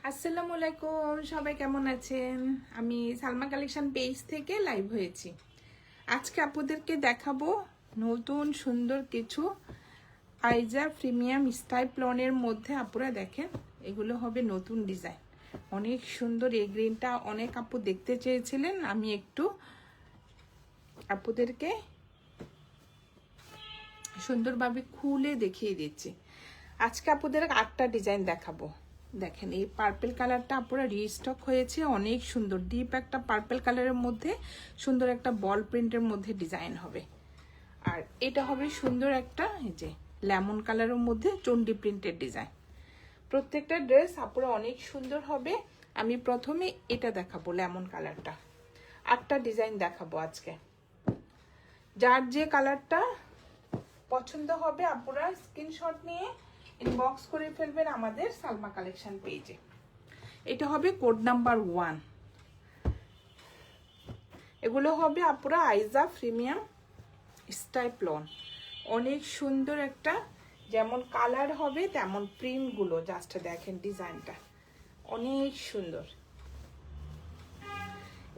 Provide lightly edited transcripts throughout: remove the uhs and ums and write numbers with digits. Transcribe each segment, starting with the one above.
আসসালামু আলাইকুম, সবাই কেমন আছেন? আমি সালমা কালেকশন পেজ থেকে লাইভ হয়েছি। আজকে আপনাদেরকে দেখাবো নতুন সুন্দর কিছু আইজা প্রিমিয়াম স্টাইপ্লনের মধ্যে। আপনারা দেখেন, এগুলো হবে নতুন ডিজাইন, অনেক সুন্দর। এই গ্রিনটা অনেক আপু দেখতে চেয়েছিলেন, আমি একটু আপনাদেরকে সুন্দরভাবে খুলে দেখিয়ে দিচ্ছি। আজকে আপনাদের 8টা ডিজাইন দেখাবো। দেখেন, এই পার্পল কালারটা আপনারা রিস্টক হয়েছে, অনেক সুন্দর ডিপ একটা পার্পল কালারের মধ্যে সুন্দর একটা বল প্রিন্টের মধ্যে ডিজাইন হবে। আর এটা হবে সুন্দর একটা এই যে লেমন কালারের মধ্যে চন্ডি প্রিন্টের ডিজাইন। প্রত্যেকটা ড্রেস আপনারা অনেক সুন্দর হবে। আমি প্রথমে এটা দেখাবো, লেমন কালারটা। 8টা ডিজাইন দেখাবো আজকে। যার যে কালারটা পছন্দ হবে আপনারা স্ক্রিনশট নিয়ে ইনবক্স করে ফেলবেন আমাদের সালমা কালেকশন পেজে। এটা হবে কোড নাম্বার 1। এগুলো হবে আপনারা আইজা প্রিমিয়াম স্টাইপ্লন, অনেক সুন্দর একটা, যেমন কালার হবে তেমন প্রিন্টগুলো। জাস্ট দেখেন ডিজাইনটা অনেক সুন্দর।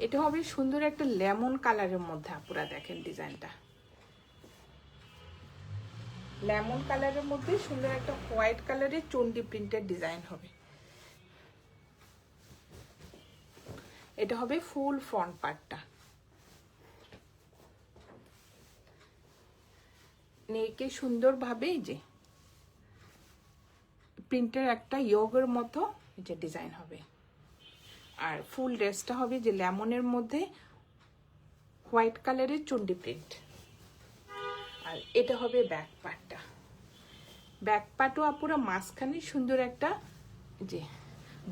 এটা হবে সুন্দর একটা লেমন কালারের মধ্যে। আপনারা দেখেন ডিজাইনটা লেমন কালারের মধ্যে সুন্দর একটা হোয়াইট কালারের চন্ডি প্রিন্টের ডিজাইন হবে। এটা হবে ফুল ফ্রন্ট পার্টটা। নেকে সুন্দরভাবে এই যে প্রিন্টের একটা ইয়োগের মতো যে ডিজাইন হবে। আর ফুল ড্রেসটা হবে যে লেমনের মধ্যে হোয়াইট কালারের চন্ডি প্রিন্ট। আর এটা হবে ব্যাক পার্টটা। ব্যাক পার্টও আপুরা মাঝখানে সুন্দর একটা যে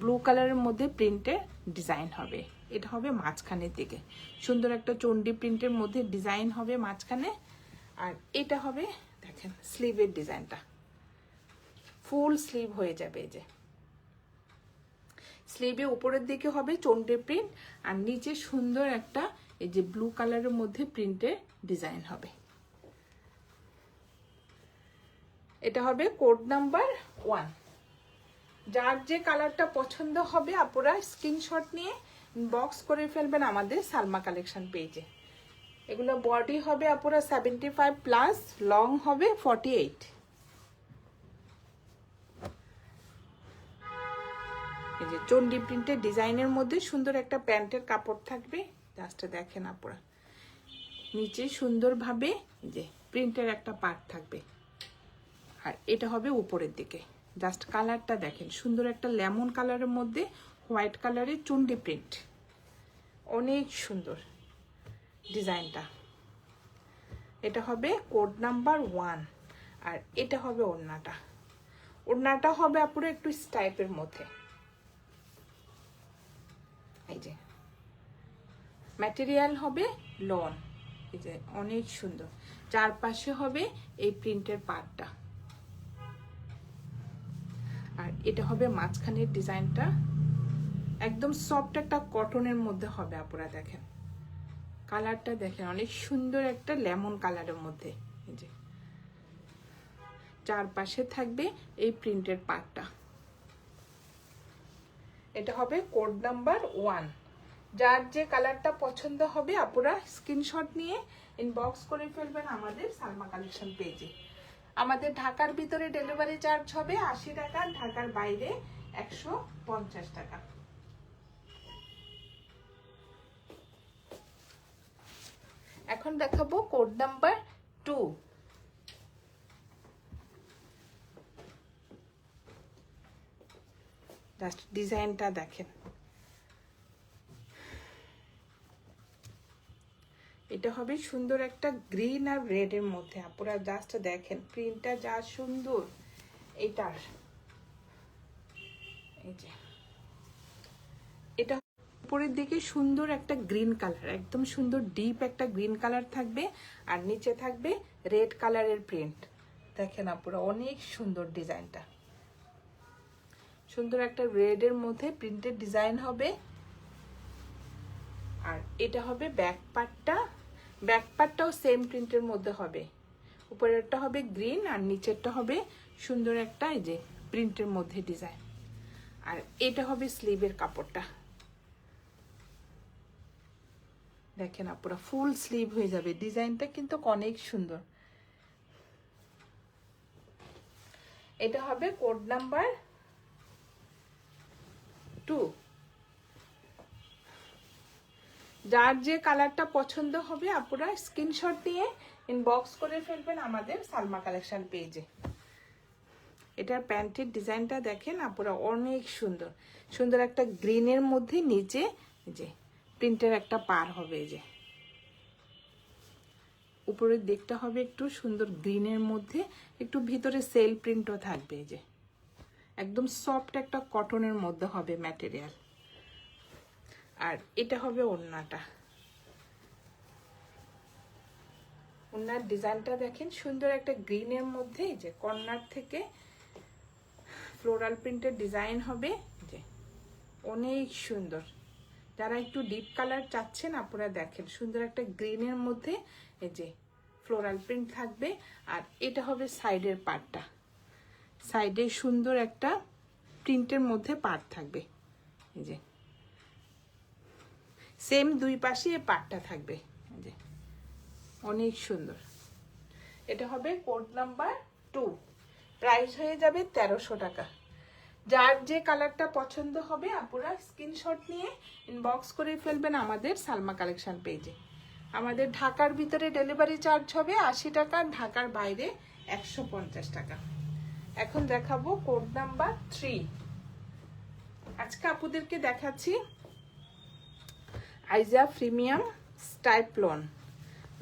ব্লু কালারের মধ্যে প্রিন্টের ডিজাইন হবে। এটা হবে মাঝখানের দিকে সুন্দর একটা চন্ডি প্রিন্টের মধ্যে ডিজাইন হবে মাঝখানে। আর এটা হবে দেখেন স্লিভের ডিজাইনটা, ফুল স্লিভ হয়ে যাবে। এই যে স্লিভে উপরের দিকে হবে চন্ডি প্রিন্ট, আর নিচে সুন্দর একটা এই যে ব্লু কালারের মধ্যে প্রিন্টের ডিজাইন হবে। এটা হবে কোড নাম্বার 1। যার যে কালারটা পছন্দ হবে আপনারা স্ক্রিনশট নিয়ে ইনবক্স করে ফেলবেন আমাদের সালমা কালেকশন পেজে। এগুলো বডি হবে আপনারা 75+, লং হবে 48। এই যে চন্ডি প্রিন্টের ডিজাইনের মধ্যে সুন্দর একটা প্যান্টের কাপড় থাকবে। জাস্ট দেখেন আপনারা নিচে সুন্দরভাবে এই যে প্রিন্টের একটা পার্ট থাকবে। আর এটা হবে উপরের দিকে। জাস্ট কালারটা দেখেন, সুন্দর একটা লেমন কালারের মধ্যে হোয়াইট কালারের চুন্ডি প্রিন্ট, অনেক সুন্দর ডিজাইনটা। এটা হবে কোড নাম্বার 1। আর এটা হবে ওড়নাটা। ওড়নাটা হবে আপুরো একটু স্টাইপের মধ্যে। এই যে ম্যাটেরিয়াল হবে লন, এই যে অনেক সুন্দর। চারপাশে হবে এই প্রিন্টের পার্টটা। আর এটা হবে মাঝখানের ডিজাইনটা, একদম সফট একটা কটনের মধ্যে হবে। আপনারা দেখেন কালারটা দেখেন, অনেক সুন্দর একটা লেমন কালারের মধ্যে। এই যে চারপাশে থাকবে এই প্রিন্টের পার্টটা। এটা হবে কোড নাম্বার 1। যার যে কালারটা পছন্দ হবে আপনারা স্ক্রিনশট নিয়ে ইনবক্স করে ফেলবেন আমাদের সালমা কালেকশন পেজে। আমাদের ঢাকার ভিতরে ডেলিভারি চার্জ হবে 80 টাকা, ঢাকার বাইরে 150 টাকা। এখন দেখাবো কোড নাম্বার 2। জাস্ট ডিজাইনটা দেখেন, এটা হবে সুন্দর একটা গ্রিন আর রেড এর মধ্যে। আপনারা জাস্ট দেখেন প্রিন্টটা যা সুন্দর এটার। এই যে এটা উপরের দিকে সুন্দর একটা গ্রিন কালার, একদম সুন্দর ডিপ একটা গ্রিন কালার থাকবে। আর নিচে থাকবে রেড কালারের প্রিন্ট। দেখেন আপনারা অনেক সুন্দর ডিজাইনটা, সুন্দর একটা রেড এর মধ্যে প্রিন্টের ডিজাইন হবে। আর এটা হবে ব্যাক পার্টটা। ব্যাক পার্টটাও সেম প্রিন্টের মধ্যে হবে। উপরেরটা হবে গ্রিন আর নিচেরটা হবে সুন্দর একটা এই যে প্রিন্টের মধ্যে ডিজাইন। আর এটা হবে স্লিভের কাপড়টা, দেখেন আপুরা ফুল স্লিভ হয়ে যাবে। ডিজাইনটা কিন্তু অনেক সুন্দর। এটা হবে কোড নাম্বার 2। যার যে কালারটা পছন্দ হবে আপুরা স্ক্রিনশট নিয়ে ইনবক্স করে ফেলবেন আমাদের সালমা কালেকশন পেজে। এটার প্যান্টের ডিজাইনটা দেখেন আপুরা অনেক সুন্দর, সুন্দর একটা গ্রিনের মধ্যে নিচে যে প্রিন্টের একটা পার হবে, এই যে উপরের দিকটা হবে একটু সুন্দর গ্রিনের মধ্যে, একটু ভিতরে সেল প্রিন্টও থাকবে, এই যে একদম সফট একটা কটনের মধ্যে হবে ম্যাটেরিয়াল। আর এটা হবে ওড়নাটা, ওড়নার ডিজাইনটা দেখেন সুন্দর একটা গ্রিনের মধ্যে, এই যে কর্নার থেকে ফ্লোরাল প্রিন্টের ডিজাইন হবে, যে অনেক সুন্দর। যারা একটু ডিপ কালার চাচ্ছেন আপনারা দেখেন সুন্দর একটা গ্রিনের মধ্যে এই যে ফ্লোরাল প্রিন্ট থাকবে। আর এটা হবে সাইডের পার্টটা, সাইডে সুন্দর একটা প্রিন্টের মধ্যে পার্ট থাকবে, এই যে সেম দুই পাশে এই পার্টটা থাকবে, এই যে অনেক সুন্দর। এটা হবে কোড নাম্বার 2, প্রাইস হয়ে যাবে 1300 টাকা। যার যে কালারটা পছন্দ হবে আপনারা স্ক্রিনশট নিয়ে ইনবক্স করে ফেলবেন আমাদের সালমা কালেকশন পেজে। আমাদের ঢাকার ভিতরে ডেলিভারি চার্জ হবে 80 টাকা, ঢাকার বাইরে 150 টাকা। এখন দেখাবো কোড নাম্বার 3। আজকে আপুদেরকে দেখাচ্ছি আইজা প্রিমিয়াম স্টাইপলন।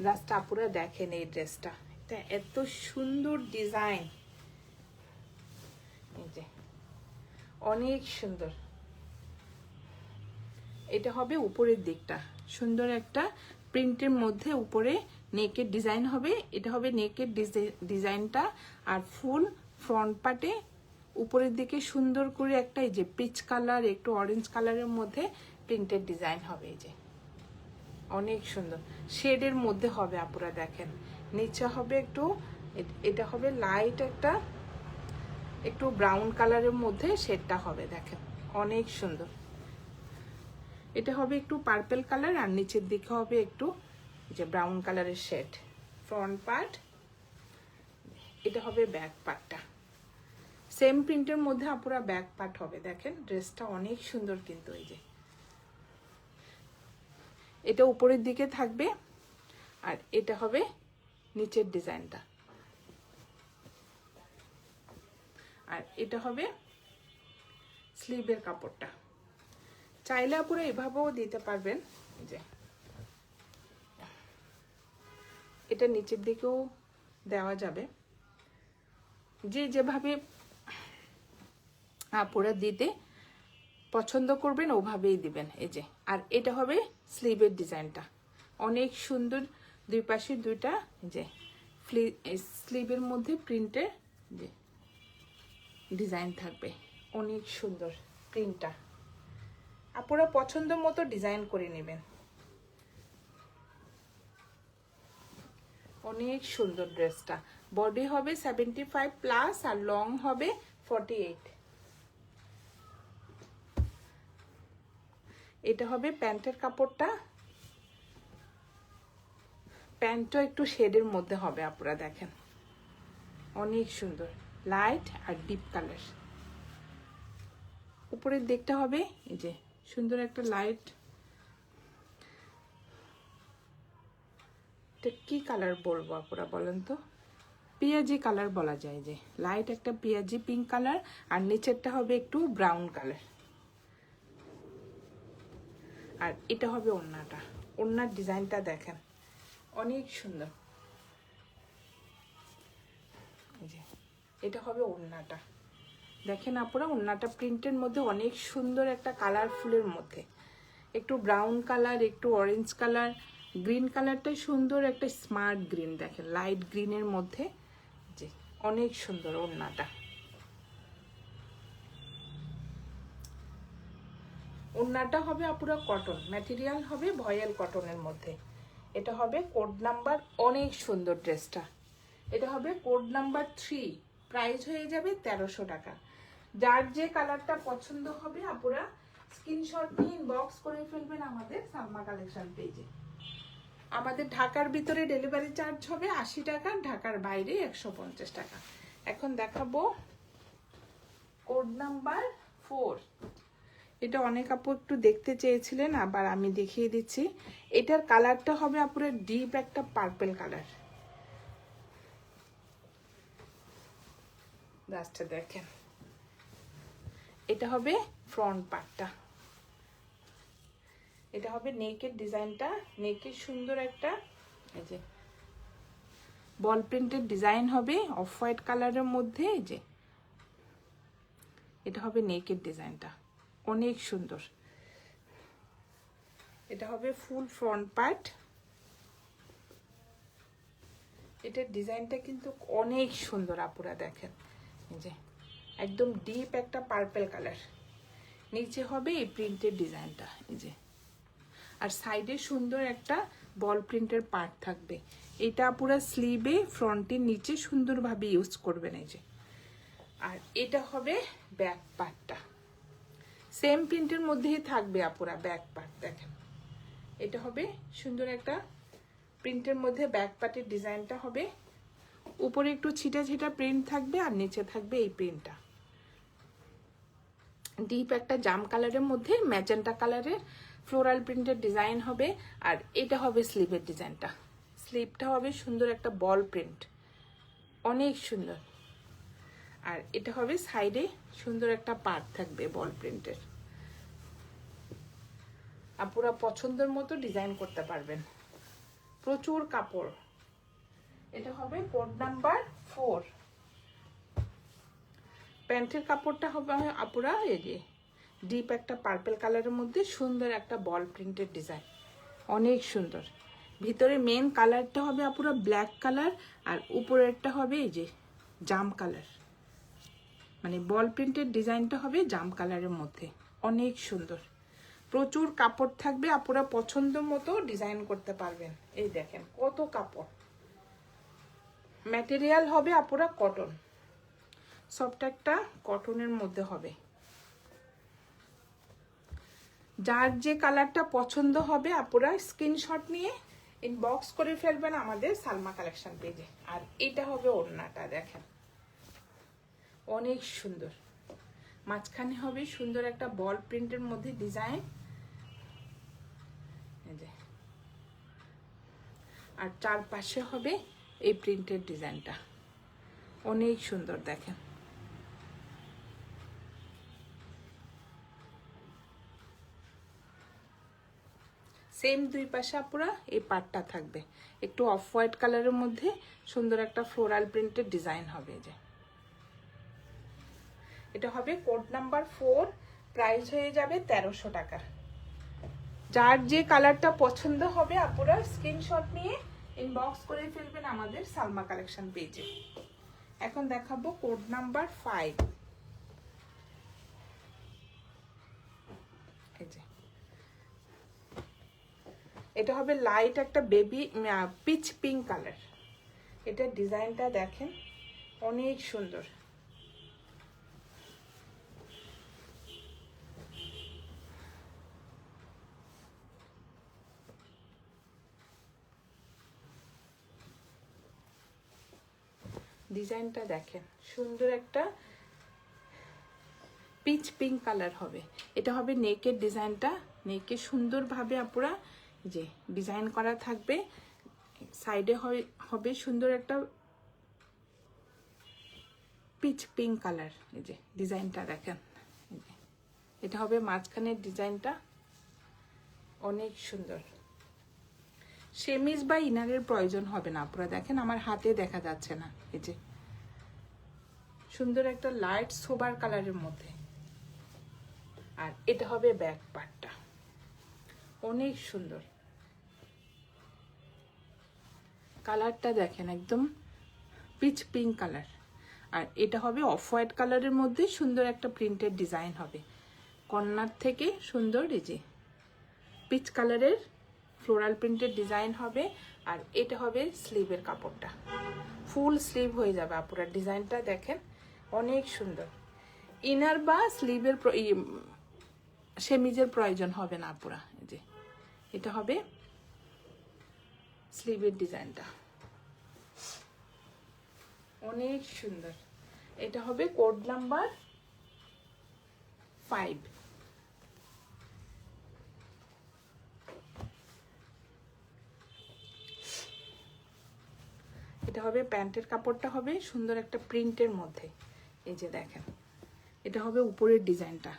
জাস্ট আপুরা দেখেন এই ড্রেসটা, এটা এত সুন্দর ডিজাইন, এই যে অনেক সুন্দর। এটা হবে উপরের দিকটা সুন্দর একটা প্রিন্টের মধ্যে, উপরে নেকের ডিজাইন হবে, এটা হবে নেকের ডিজাইনটা। আর ফুল ফ্রন্ট পার্টে উপরের দিকে সুন্দর করে একটা এই যে পিচ কালার একটু অরেঞ্জ কালারের মধ্যে প্রিন্টের ডিজাইন হবে, এই যে অনেক সুন্দর শেডের মধ্যে হবে আপুরা দেখেন। নিচে হবে একটু, এটা হবে লাইট একটা একটু ব্রাউন কালারের মধ্যে শেডটা হবে, দেখেন অনেক সুন্দর। এটা হবে একটু পার্পল কালার আর নিচের দিকে হবে একটু যে ব্রাউন কালারের শেড ফ্রন্ট পার্ট। এটা হবে ব্যাক পার্টটা, সেম প্রিন্টের মধ্যে আপুরা ব্যাক পার্ট হবে। দেখেন ড্রেসটা অনেক সুন্দর কিন্তু, এই যে এটা উপরের দিকে থাকবে আর এটা হবে নিচের ডিজাইনটা। আর এটা হবে স্লিভের কাপড়টা, চাইলে আপুরা এভাবেও দিতে পারবেন, যে এটা নিচের দিকেও দেওয়া যাবে, যে যেভাবে আপুরা দিতে পছন্দ করবেন ওভাবেই দিবেন, এই যে। আর এটা হবে স্লিভের ডিজাইনটা অনেক সুন্দর, দুই পাশে দুইটা যে স্লিভের মধ্যে প্রিন্টের যে ডিজাইন থাকবে, অনেক সুন্দর প্রিন্টটা। আপুরা পছন্দ মতো ডিজাইন করে নেবেন, অনেক সুন্দর ড্রেসটা। বডি হবে 75+ আর লং হবে 48। এটা হবে প্যান্টের কাপড়টা, প্যান্টটা একটু শেডের মধ্যে হবে আপনারা দেখেন অনেক সুন্দর লাইট আর ডিপ কালার। উপরের দিকটা হবে এই যে সুন্দর একটা লাইট, এটা কি কালার বলবো আপনারা বলেন তো, পেঁয়াজি কালার বলা যায়, যে লাইট একটা পেঁয়াজি পিঙ্ক কালার আর নিচেরটা হবে একটু ব্রাউন কালার। আর এটা হবে ওড়নাটা, ওড়নার ডিজাইনটা দেখেন অনেক সুন্দর, এই যে এটা হবে ওড়নাটা দেখেন আপনারা। ওড়নাটা প্রিন্টের মধ্যে অনেক সুন্দর একটা কালারফুলের মধ্যে, একটু ব্রাউন কালার একটু অরেঞ্জ কালার, গ্রিন কালারটাই সুন্দর একটা স্মার্ট গ্রিন, দেখেন লাইট গ্রিনের মধ্যে, যে অনেক সুন্দর ওড়নাটা। ওড়নাটা হবে আপুরা কটন ম্যাটেরিয়াল হবে, ভয়েল কটনের মধ্যে। এটা হবে কোড নাম্বার, অনেক সুন্দর ড্রেসটা। এটা হবে কোড নাম্বার 3, প্রাইস হয়ে যাবে 1300 টাকা। যার যে কালারটা পছন্দ হবে আপুরা স্ক্রিনশট নিয়ে ইনবক্স করে ফেলবেন আমাদের সালমা কালেকশন পেজে। আমাদের ঢাকার ভিতরে ডেলিভারি চার্জ হবে 80 টাকা, ঢাকার বাইরে 150 টাকা। এখন দেখাবো কোড নাম্বার 4। এটা অনেক আপু একটু দেখতে চেয়েছিলেন, আবার আমি দেখিয়ে দিচ্ছি। এটার কালারটা হবে আপুরা ডিপ একটা পার্পল কালার। জাস্ট দেখেন, এটা হবে ফ্রন্ট পার্টটা, এটা হবে নেকের ডিজাইনটা। নেকের সুন্দর একটা এই যে বল প্রিন্টের ডিজাইন হবে অফ হোয়াইট কালারের মধ্যে। এই যে এটা হবে নেকের ডিজাইনটা, অনেক সুন্দর। এটা হবে ফুল ফ্রন্ট পার্ট। এটার ডিজাইনটা কিন্তু অনেক সুন্দর আপুরা দেখেন, এই যে একদম ডিপ একটা পার্পল কালার। নিচে হবে এই প্রিন্টের ডিজাইনটা, এই যে আর সাইডে সুন্দর একটা বল প্রিন্টের পার্ট থাকবে। এটা পুরো স্লিভে ফ্রন্টের নিচে সুন্দরভাবে ইউজ করবেন, এই যে। আর এটা হবে ব্যাক পার্টটা, সেম প্রিন্টের মধ্যেই থাকবে আপুরা ব্যাক পার্ট। দেখেন এটা হবে সুন্দর একটা প্রিন্টের মধ্যে ব্যাক পার্টের ডিজাইনটা হবে। উপরে একটু ছিটা ছিটা প্রিন্ট থাকবে আর নিচে থাকবে এই প্রিন্টটা। ডিপ একটা জাম কালারের মধ্যে ম্যাজেন্টা কালারের ফ্লোরাল প্রিন্টের ডিজাইন হবে। আর এটা হবে স্লিভের ডিজাইনটা, স্লিভটা হবে সুন্দর একটা বল প্রিন্ট, অনেক সুন্দর। আর এটা হবে সাইডে সুন্দর একটা পার্ট থাকবে বল প্রিন্টের। আপুরা পছন্দের মতো ডিজাইন করতে পারবেন, প্রচুর কাপড়। এটা হবে কোড নাম্বার 4। প্যান্টের কাপড়টা হবে আপুরা এই যে ডিপ একটা পার্পল কালারের মধ্যে সুন্দর একটা বল প্রিন্টের ডিজাইন, অনেক সুন্দর। ভিতরে মেন কালারটা হবে আপুরা ব্ল্যাক কালার, আর উপরেরটা হবে এই যে জাম কালার, মানে বল প্রিন্টের ডিজাইনটা হবে জাম কালারের মধ্যে, অনেক সুন্দর। প্রচুর কাপড় থাকবে, আপুরা পছন্দ মতো ডিজাইন করতে পারবেন। এই দেখেন কত কাপড়। ম্যাটেরিয়াল হবে আপুরা কটন, সফট একটা কটনের মধ্যে হবে। যার যে কালারটা পছন্দ হবে আপুরা স্ক্রিনশট নিয়ে ইনবক্স করে ফেলবেন আমাদের সালমা কালেকশন পেজে। আর এটা হবে ওড়নাটা, দেখেন অনেক সুন্দর। মাঝখানে হবে সুন্দর একটা বল প্রিন্টের মধ্যে ডিজাইন, আর চারপাশে হবে এই প্রিন্টের ডিজাইনটা, অনেক সুন্দর। দেখেন সেম দুই পাশে আপুরা এই পার্টটা থাকবে, একটু অফ হোয়াইট কালারের মধ্যে সুন্দর একটা ফ্লোরাল প্রিন্টের ডিজাইন হবে। যে এটা হবে কোড নাম্বার 4, প্রাইস হয়ে যাবে 1300 টাকা। যার যে কালারটা পছন্দ হবে আপুরা স্ক্রিনশট নিয়ে ইনবক্স করে ফেলবেন আমাদের সালমা কালেকশন পেজে। এখন দেখাবো কোড নাম্বার 5। এই যে এটা হবে লাইট একটা বেবি পিচ পিঙ্ক কালার। এটার ডিজাইনটা দেখেন অনেক সুন্দর। ডিজাইনটা দেখেন সুন্দর একটা পিচ পিঙ্ক কালার হবে। এটা হবে নেকের ডিজাইনটা, নেকে সুন্দরভাবে আপুরা যে ডিজাইন করা থাকবে। সাইডে হবে সুন্দর একটা পিচ পিঙ্ক কালার। এই যে ডিজাইনটা দেখেন, এটা হবে মাঝখানের ডিজাইনটা, অনেক সুন্দর। সেমিজ বা ইনারের প্রয়োজন হবে না আপুরা, দেখেন আমার হাতে দেখা যাচ্ছে না। এই যে সুন্দর একটা লাইট সোবার কালারের মধ্যে। আর এটা হবে ব্যাক পার্টটা, অনেক সুন্দর। কালারটা দেখেন একদম পিচ পিঙ্ক কালার। আর এটা হবে অফ হোয়াইট কালারের মধ্যে সুন্দর একটা প্রিন্টের ডিজাইন হবে। কর্নার থেকে সুন্দর এই যে পিচ কালারের ফ্লোরাল প্রিন্টের ডিজাইন হবে। আর এটা হবে স্লিভের কাপড়টা, ফুল স্লিভ হয়ে যাবে আপুরা। ডিজাইনটা দেখেন অনেক সুন্দর। ইনার বা স্লিভের সেমিজের প্রয়োজন হবে না পুরা। এই যে এটা হবে স্লিভের ডিজাইনটা, অনেক সুন্দর। এটা হবে কোড নাম্বার 5। এটা হবে প্যান্টের কাপড়টা হবে সুন্দর একটা প্রিন্টের মধ্যে। এই যে দেখেন, এটা হবে উপরের ডিজাইনটা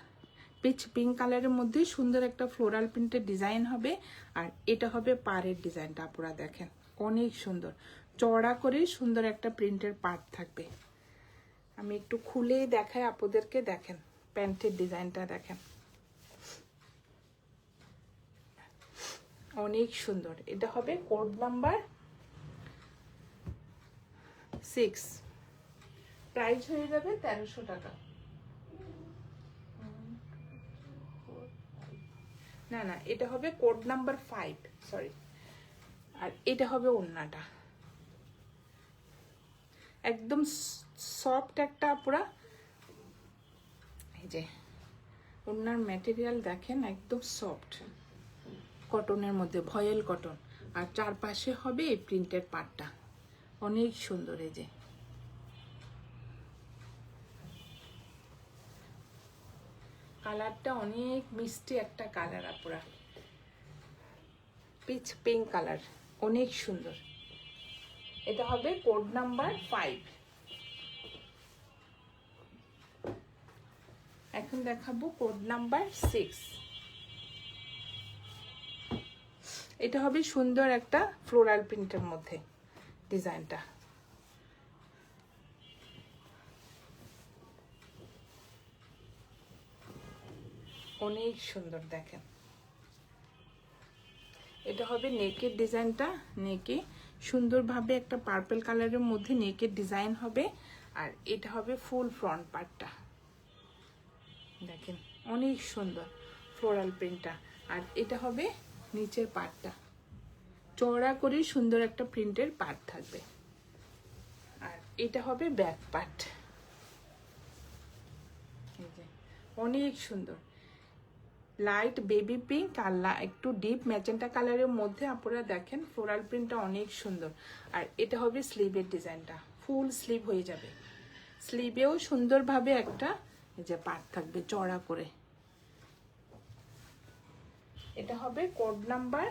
পিচ পিঙ্ক কালারের মধ্যে সুন্দর একটা ফ্লোরাল প্রিন্টের ডিজাইন হবে। আর এটা হবে পাড়ের ডিজাইনটা, আপনারা দেখেন অনেক সুন্দর চওড়া করে সুন্দর একটা প্রিন্টের পাড় থাকবে। আমি একটু খুলেই দেখাই আপনাদেরকে, দেখেন প্যান্টের ডিজাইনটা দেখেন অনেক সুন্দর। এটা হবে কোড নাম্বার 6, প্রাইস হয়ে যাবে 1300 টাকা। না না, এটা হবে কোড নাম্বার 5, সরি। আর এটা হবে ওড়নাটা, একদম সফট একটা পুরা। এই যে ওড়নার ম্যাটেরিয়াল দেখেন একদম সফট কটনের মধ্যে, ভয়েল কটন। আর চারপাশে হবে এই প্রিন্টের পাটটা, অনেক সুন্দর। এই যে কালারটা অনেক মিষ্টি একটা কালার, আপুরা পিচ পিঙ্ক কালার, অনেক সুন্দর। এটা হবে কোড নাম্বার 5। এখন দেখাবো কোড নাম্বার 6। এটা হবে সুন্দর একটা ফ্লোরাল প্রিন্টের মধ্যে ডিজাইনটা, অনেক সুন্দর দেখেন। এটা হবে নেকের ডিজাইনটা, নেকে সুন্দরভাবে একটা পার্পল কালারের মধ্যে নেকের ডিজাইন হবে। আর এটা হবে ফুল ফ্রন্ট পার্টটা, দেখেন অনেক সুন্দর ফ্লোরাল প্রিন্টটা। আর এটা হবে নিচের পার্টটা, চওড়া করে সুন্দর একটা প্রিন্টের পার্ট থাকবে। আর এটা হবে ব্যাক পার্ট, এই যে অনেক সুন্দর লাইট বেবি পিঙ্ক আর একটু ডিপ ম্যাজেন্টা কালারের মধ্যে আপনারা দেখেন ফ্লোরাল প্রিন্টটা অনেক সুন্দর। আর এটা হবে স্লিভের ডিজাইনটা, ফুল স্লিভ হয়ে যাবে। স্লিভেও সুন্দরভাবে একটা এই যে পার্ট থাকবে চওড়া করে। এটা হবে কোড নাম্বার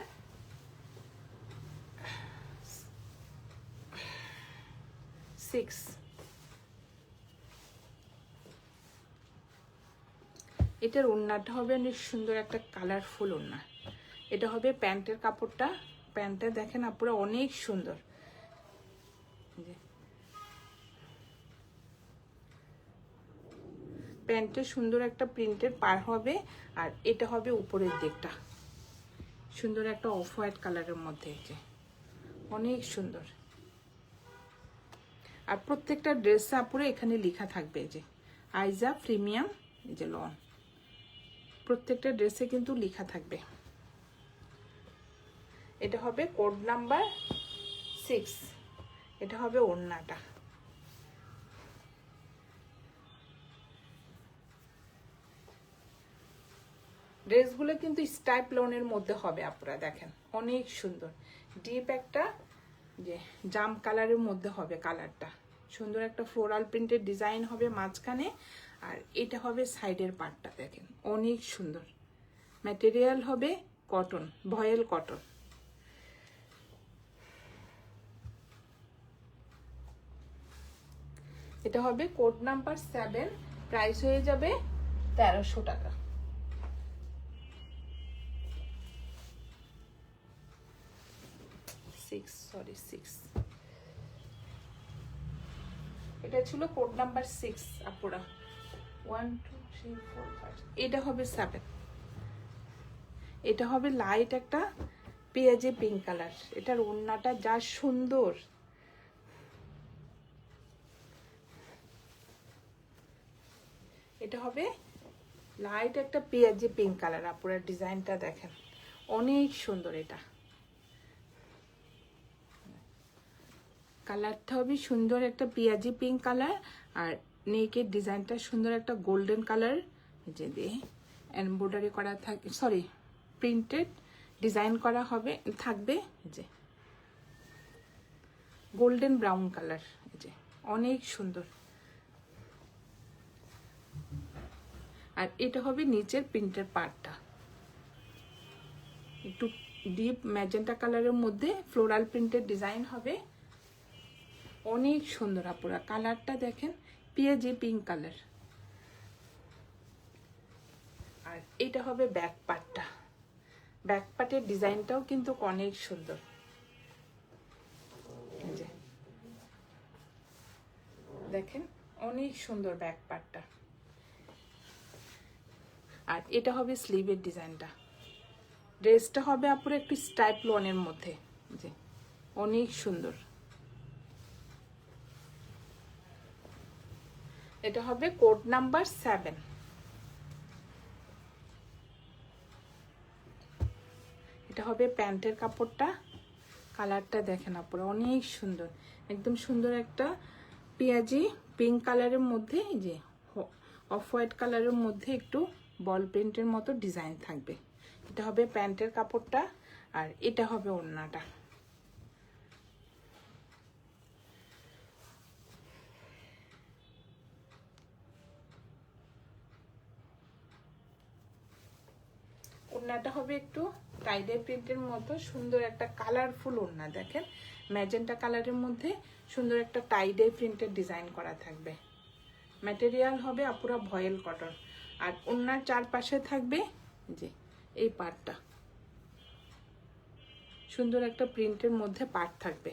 6। এটার ওড়নাটা হবে অনেক সুন্দর একটা কালারফুল ওড়না। এটা হবে প্যান্টের কাপড়টা, প্যান্টটা দেখেন আপনারা অনেক সুন্দর। প্যান্টে সুন্দর একটা প্রিন্টের পার হবে। আর এটা হবে উপরের দিকটা সুন্দর একটা অফ হোয়াইট কালারের মধ্যে, অনেক সুন্দর। আর প্রত্যেকটা ড্রেস আপুরে এখানে লেখা থাকবে যে আইজা প্রিমিয়াম, এই যে লন, প্রত্যেকটা ড্রেসে কিন্তু লেখা থাকবে। এটা হবে কোড নাম্বার 6। এটা হবে ওড়নাটা, ড্রেসগুলো কিন্তু স্টাইপ লোনের মধ্যে হবে, আপনারা দেখেন অনেক সুন্দর ডিপ একটা যে জাম কালারের মধ্যে হবে। কালারটা সুন্দর একটা ফ্লোরাল প্রিন্টের ডিজাইন হবে মাঝখানে। আর এটা হবে সাইডের পার্টটা, দেখেন অনেক সুন্দর। ম্যাটেরিয়াল হবে কটন, ভয়েল কটন। এটা হবে কোড নাম্বার 7, প্রাইস হয়ে যাবে 1300 টাকা। এটা ছিল কোড নাম্বার 6 আপুরা। 1 2 3 4 5, এটা হবে 7। এটা হবে লাইট একটা পেঁয়াজে পিঙ্ক কালার। এটার ওড়নাটা যা সুন্দর, এটা হবে লাইট একটা পেঁয়াজে পিঙ্ক কালার। আপুরা ডিজাইনটা দেখেন অনেক সুন্দর। এটা কালারটা হবে সুন্দর একটা পেঁয়াজি পিঙ্ক কালার। আর নেকের ডিজাইনটা সুন্দর একটা গোল্ডেন কালার যে দিয়ে এমব্রয়ডারি করা থাকে, সরি প্রিন্টেড ডিজাইন করা হবে থাকবে, যে গোল্ডেন ব্রাউন কালার, যে অনেক সুন্দর। আর এটা হবে নিচের প্রিন্টের পার্টটা, একটু ডিপ ম্যাজেন্টা কালারের মধ্যে ফ্লোরাল প্রিন্টের ডিজাইন হবে, অনেক সুন্দর আপুরা। কালারটা দেখেন, পিএজি পিঙ্ক কালার। আর এটা হবে ব্যাক পার্টটা, ব্যাক পার্টের ডিজাইনটাও কিন্তু অনেক সুন্দর, দেখেন অনেক সুন্দর ব্যাক পার্টটা। আর এটা হবে স্লিভের ডিজাইনটা। ড্রেসটা হবে আপুরা একটু স্টাইপ লনের মধ্যে, যে অনেক সুন্দর। এটা হবে কোড নাম্বার 7। এটা হবে প্যান্টের কাপড়টা। কালারটা দেখেন আপুরা অনেক সুন্দর, একদম সুন্দর একটা পেঁয়াজি পিঙ্ক কালারের মধ্যে, এই যে অফ হোয়াইট কালারের মধ্যে একটু বল প্রিন্টের মতো ডিজাইন থাকবে। এটা হবে প্যান্টের কাপড়টা, আর এটা হবে ওড়নাটা। ওড়নাটা হবে একটু টাইডাই প্রিন্টের মতো সুন্দর একটা কালারফুল ওড়না, দেখেন ম্যাজেন্টা কালারের মধ্যে সুন্দর একটা টাইডাই প্রিন্টের ডিজাইন করা থাকবে। ম্যাটেরিয়াল হবে আপুরা ভয়েল কটন। আর ওড়নার চারপাশে থাকবে যে এই পার্টটা, সুন্দর একটা প্রিন্টের মধ্যে পার্ট থাকবে।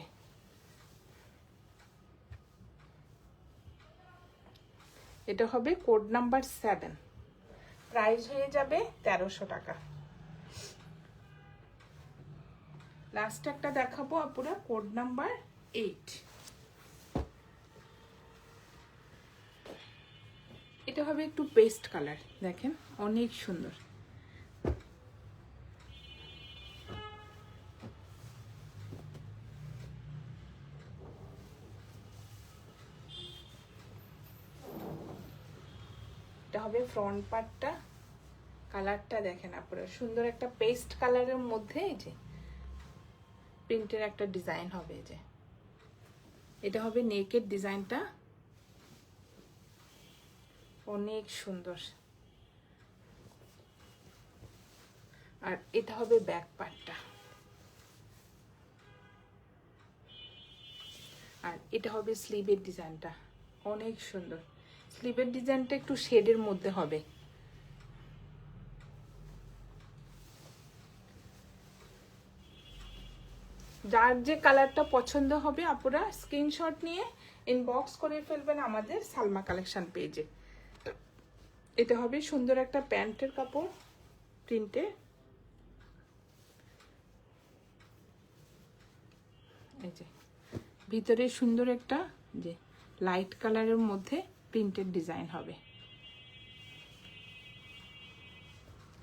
এটা হবে কোড নাম্বার 7, প্রাইস হয়ে যাবে 1300 টাকা। লাস্ট একটা দেখাবো আপুরা কোড নাম্বার 8। এটা হবে একটু পেস্ট কালার, দেখেন অনেক সুন্দর। এটা হবে ফ্রন্ট পার্টটা। কালারটা দেখেন আপনারা সুন্দর একটা পেস্ট কালারের মধ্যে এই যে প্রিন্টের একটা ডিজাইন হবে, যে এটা হবে নেকের ডিজাইনটা, অনেক সুন্দর। আর এটা হবে ব্যাক পার্টটা, আর এটা হবে স্লিভের ডিজাইনটা, অনেক সুন্দর। স্লিভের ডিজাইনটা একটু শেডের মধ্যে হবে। যার যে কালারটা পছন্দ হবে আপুরা স্ক্রিনশট নিয়ে ইনবক্স করে ফেলবেন আমাদের সালমা কালেকশন পেজে। এটা হবে সুন্দর একটা প্যান্টের কাপড় প্রিন্টে, এই যে ভিতরে সুন্দর একটা যে লাইট কালারের মধ্যে প্রিন্টেড ডিজাইন হবে,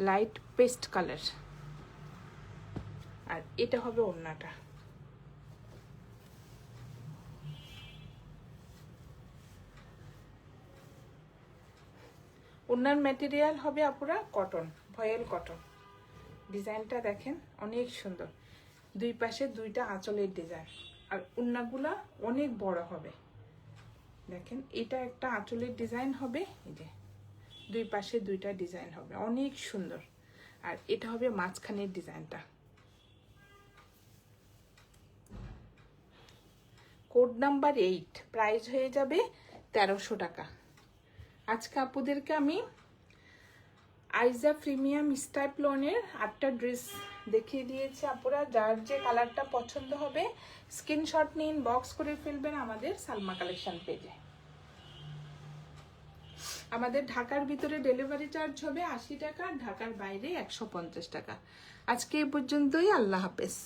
লাইট পেস্ট কালার। আর এটা হবে ওড়নাটা, ওড়নার ম্যাটেরিয়াল হবে আপুরা কটন, ভয়েল কটন। ডিজাইনটা দেখেন অনেক সুন্দর, দুই পাশে দুইটা আঁচলের ডিজাইন। আর ওড়নাগুলা অনেক বড় হবে, দেখেন এটা একটা আঁচলের ডিজাইন হবে, এই যে দুই পাশে দুইটা ডিজাইন হবে, অনেক সুন্দর। আর এটা হবে মাঝখানের ডিজাইনটা। কোড নাম্বার 8, প্রাইস হয়ে যাবে 1300 টাকা। আজকে আপুদেরকে আমি আইজা প্রিমিয়াম স্টাইপ লনের 8টা ড্রেস দেখিয়ে দিয়েছি। আপুরা যার যে কালারটা পছন্দ হবে স্ক্রিনশট নিন, বক্স করে ফেলবেন আমাদের সালমা কালেকশন পেজে। আমাদের ঢাকার ভিতরে ডেলিভারি চার্জ হবে 80 টাকা, ঢাকার বাইরে 150 টাকা। আজকে এই পর্যন্তই, আল্লাহ হাফেজ।